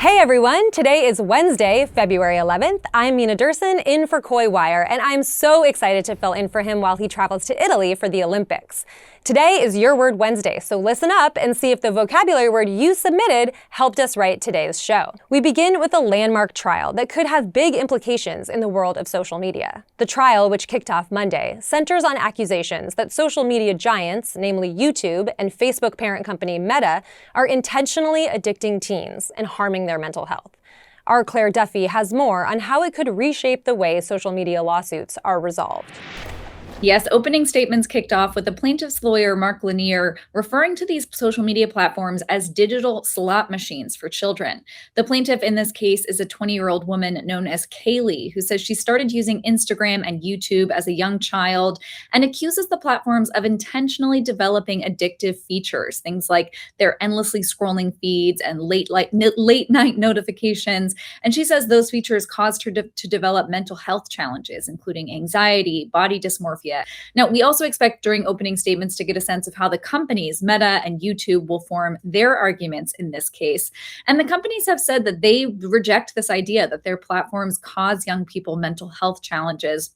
Hey everyone, today is Wednesday, February 11th. I'm Mina Durson in for Coy Wire, and I'm so excited to fill in for him while he travels to Italy for the Olympics. Today is Your Word Wednesday, so listen up and see if the vocabulary word you submitted helped us write today's show. We begin with a landmark trial that could have big implications in the world of social media. The trial, which kicked off Monday, centers on accusations that social media giants, namely YouTube and Facebook parent company Meta, are intentionally addicting teens and harming their mental health. Our Claire Duffy has more on how it could reshape the way social media lawsuits are resolved. Yes, opening statements kicked off with the plaintiff's lawyer, Mark Lanier, referring to these social media platforms as digital slot machines for children. The plaintiff in this case is a 20-year-old woman known as Kaylee, who says she started using Instagram and YouTube as a young child and accuses the platforms of intentionally developing addictive features, things like their endlessly scrolling feeds and late night notifications. And she says those features caused her to develop mental health challenges, including anxiety, body dysmorphia. Now, we also expect during opening statements to get a sense of how the companies, Meta and YouTube, will form their arguments in this case. And the companies have said that they reject this idea that their platforms cause young people mental health challenges.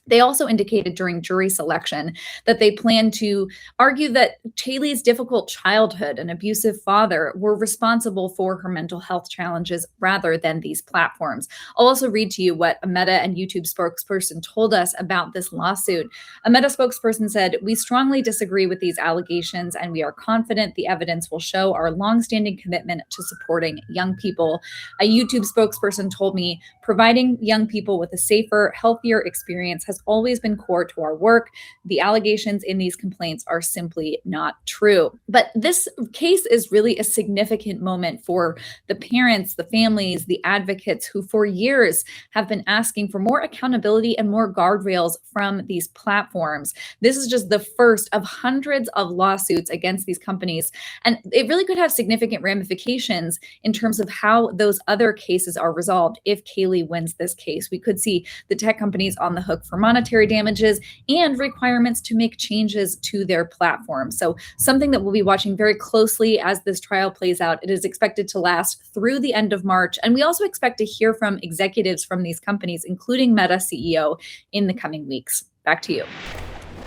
They also indicated during jury selection that they plan to argue that Kaylee's difficult childhood and abusive father were responsible for her mental health challenges rather than these platforms. I'll also read to you what a Meta and YouTube spokesperson told us about this lawsuit. A Meta spokesperson said, "We strongly disagree with these allegations, and we are confident the evidence will show our longstanding commitment to supporting young people." A YouTube spokesperson told me, "Providing young people with a safer, healthier experience has always been core to our work. The allegations in these complaints are simply not true." But this case is really a significant moment for the parents, the families, the advocates who for years have been asking for more accountability and more guardrails from these platforms. This is just the first of hundreds of lawsuits against these companies. And it really could have significant ramifications in terms of how those other cases are resolved. If Kaylee wins this case, we could see the tech companies on the hook for monetary damages and requirements to make changes to their platform. So something that we'll be watching very closely as this trial plays out. It is expected to last through the end of March. And we also expect to hear from executives from these companies, including Meta CEO, in the coming weeks. Back to you.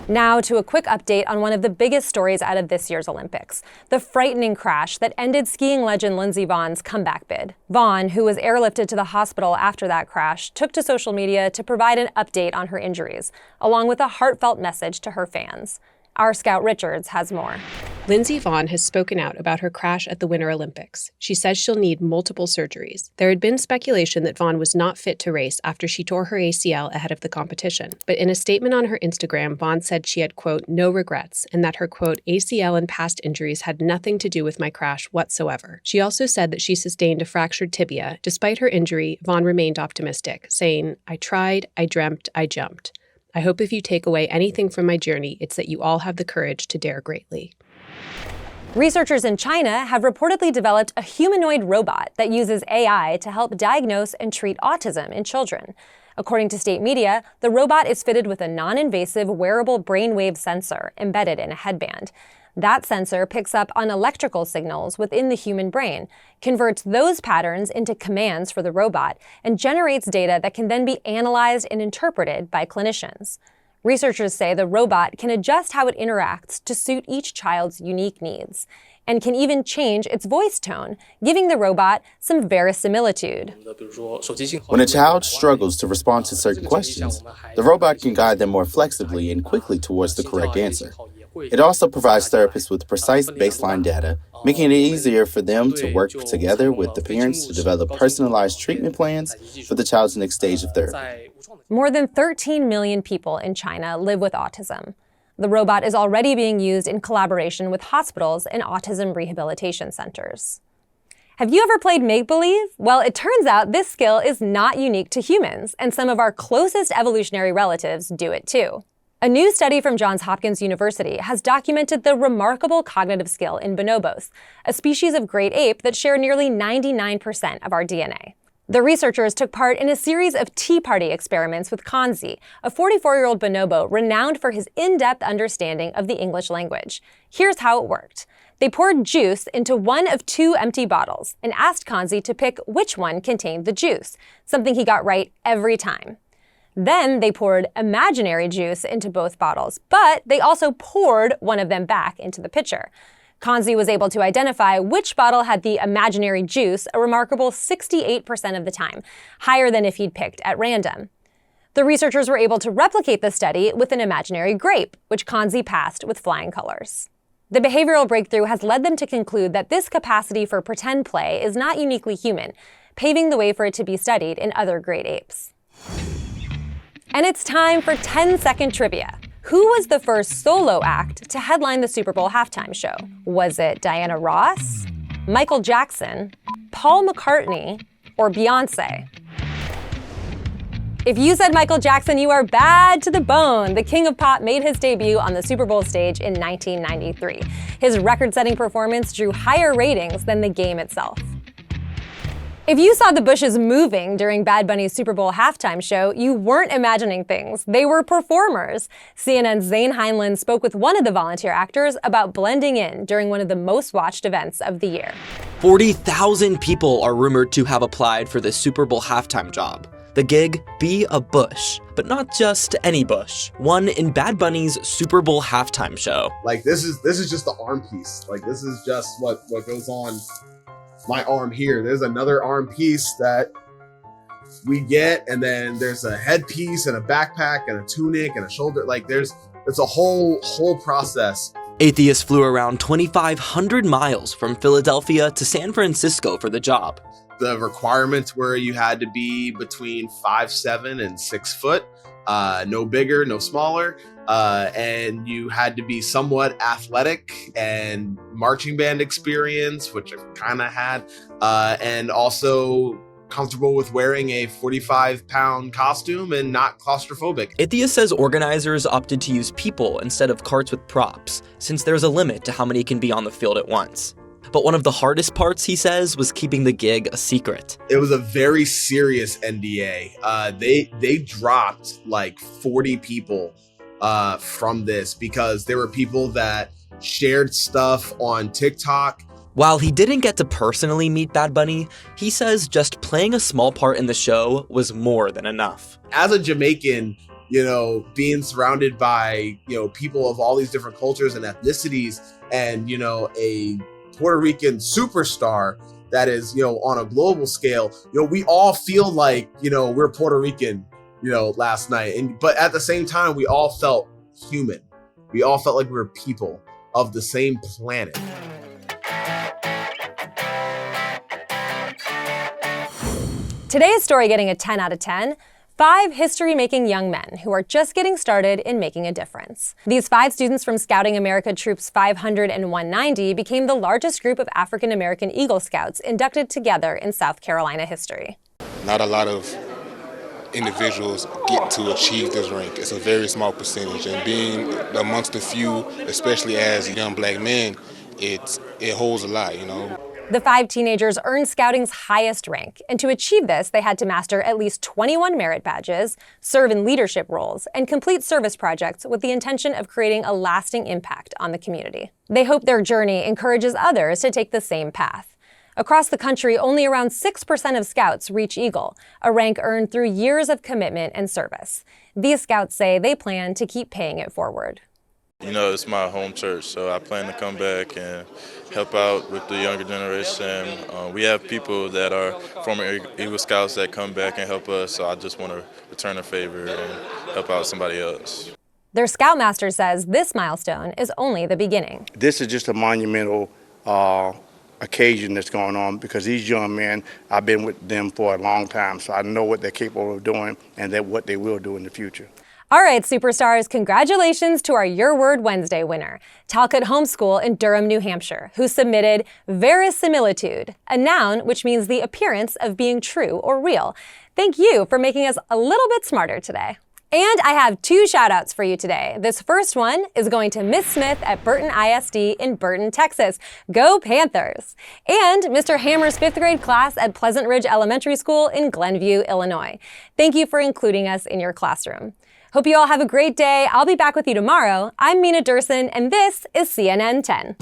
Now to a quick update on one of the biggest stories out of this year's Olympics, the frightening crash that ended skiing legend Lindsey Vonn's comeback bid. Vonn, who was airlifted to the hospital after that crash, took to social media to provide an update on her injuries, along with a heartfelt message to her fans. Our Scout Richards has more. Lindsey Vonn has spoken out about her crash at the Winter Olympics. She says she'll need multiple surgeries. There had been speculation that Vonn was not fit to race after she tore her ACL ahead of the competition. But in a statement on her Instagram, Vonn said she had, quote, "no regrets," and that her, quote, "ACL and past injuries had nothing to do with my crash whatsoever." She also said that she sustained a fractured tibia. Despite her injury, Vonn remained optimistic, saying, "I tried, I dreamt, I jumped. I hope if you take away anything from my journey, it's that you all have the courage to dare greatly." Researchers in China have reportedly developed a humanoid robot that uses AI to help diagnose and treat autism in children. According to state media, the robot is fitted with a non-invasive wearable brainwave sensor embedded in a headband. That sensor picks up on electrical signals within the human brain, converts those patterns into commands for the robot, and generates data that can then be analyzed and interpreted by clinicians. Researchers say the robot can adjust how it interacts to suit each child's unique needs, and can even change its voice tone, giving the robot some verisimilitude. When a child struggles to respond to certain questions, the robot can guide them more flexibly and quickly towards the correct answer. It also provides therapists with precise baseline data, making it easier for them to work together with the parents to develop personalized treatment plans for the child's next stage of therapy. More than 13 million people in China live with autism. The robot is already being used in collaboration with hospitals and autism rehabilitation centers. Have you ever played make-believe? Well, it turns out this skill is not unique to humans, and some of our closest evolutionary relatives do it too. A new study from Johns Hopkins University has documented the remarkable cognitive skill in bonobos, a species of great ape that share nearly 99% of our DNA. The researchers took part in a series of tea party experiments with Kanzi, a 44-year-old bonobo renowned for his in-depth understanding of the English language. Here's how it worked. They poured juice into one of two empty bottles and asked Kanzi to pick which one contained the juice, something he got right every time. Then they poured imaginary juice into both bottles, but they also poured one of them back into the pitcher. Kanzi was able to identify which bottle had the imaginary juice a remarkable 68% of the time, higher than if he'd picked at random. The researchers were able to replicate the study with an imaginary grape, which Kanzi passed with flying colors. The behavioral breakthrough has led them to conclude that this capacity for pretend play is not uniquely human, paving the way for it to be studied in other great apes. And it's time for 10-second trivia. Who was the first solo act to headline the Super Bowl halftime show? Was it Diana Ross, Michael Jackson, Paul McCartney, or Beyoncé? If you said Michael Jackson, you are bad to the bone. The King of Pop made his debut on the Super Bowl stage in 1993. His record-setting performance drew higher ratings than the game itself. If you saw the bushes moving during Bad Bunny's Super Bowl halftime show, you weren't imagining things. They were performers. CNN's Zane Heinlein spoke with one of the volunteer actors about blending in during one of the most watched events of the year. 40,000 people are rumored to have applied for the Super Bowl halftime job. The gig, be a bush, but not just any bush. One in Bad Bunny's Super Bowl halftime show. Like this is just the arm piece. Like this is just what goes on my arm here. There's another arm piece that we get, and then there's a headpiece and a backpack and a tunic and a shoulder. Like there's a whole process. Atheist flew around 2,500 miles from Philadelphia to San Francisco for the job. The requirements were you had to be between 5'7" and 6 foot, no bigger, no smaller, and you had to be somewhat athletic and marching band experience, which I kind of had, and also comfortable with wearing a 45-pound costume and not claustrophobic. Ithia says organizers opted to use people instead of carts with props, since there's a limit to how many can be on the field at once. But one of the hardest parts, he says, was keeping the gig a secret. It was a very serious NDA. They dropped like 40 people from this because there were people that shared stuff on TikTok. While he didn't get to personally meet Bad Bunny, he says just playing a small part in the show was more than enough. As a Jamaican, being surrounded by, people of all these different cultures and ethnicities, and, a Puerto Rican superstar that is, on a global scale, we all feel like, we're Puerto Rican, last night. But at the same time, we all felt human. We all felt like we were people of the same planet. Today's story getting a 10 out of 10. 5 history-making young men who are just getting started in making a difference. These 5 students from Scouting America Troops 500 and 190 became the largest group of African-American Eagle Scouts inducted together in South Carolina history. Not a lot of individuals get to achieve this rank. It's a very small percentage, and being amongst the few, especially as young black men, it holds a lot, The 5 teenagers earned Scouting's highest rank, and to achieve this, they had to master at least 21 merit badges, serve in leadership roles, and complete service projects with the intention of creating a lasting impact on the community. They hope their journey encourages others to take the same path. Across the country, only around 6% of Scouts reach Eagle, a rank earned through years of commitment and service. These Scouts say they plan to keep paying it forward. It's my home church, so I plan to come back and help out with the younger generation. We have people that are former Eagle Scouts that come back and help us, so I just want to return a favor and help out somebody else. Their Scoutmaster says this milestone is only the beginning. This is just a monumental occasion that's going on because these young men, I've been with them for a long time, so I know what they're capable of doing and what they will do in the future. All right, superstars, congratulations to our Your Word Wednesday winner, Talcott Homeschool in Durham, New Hampshire, who submitted verisimilitude, a noun which means the appearance of being true or real. Thank you for making us a little bit smarter today. And I have 2 shout-outs for you today. This first one is going to Miss Smith at Burton ISD in Burton, Texas. Go Panthers! And Mr. Hammer's 5th grade class at Pleasant Ridge Elementary School in Glenview, Illinois. Thank you for including us in your classroom. Hope you all have a great day. I'll be back with you tomorrow. I'm Mina Durson, and this is CNN 10.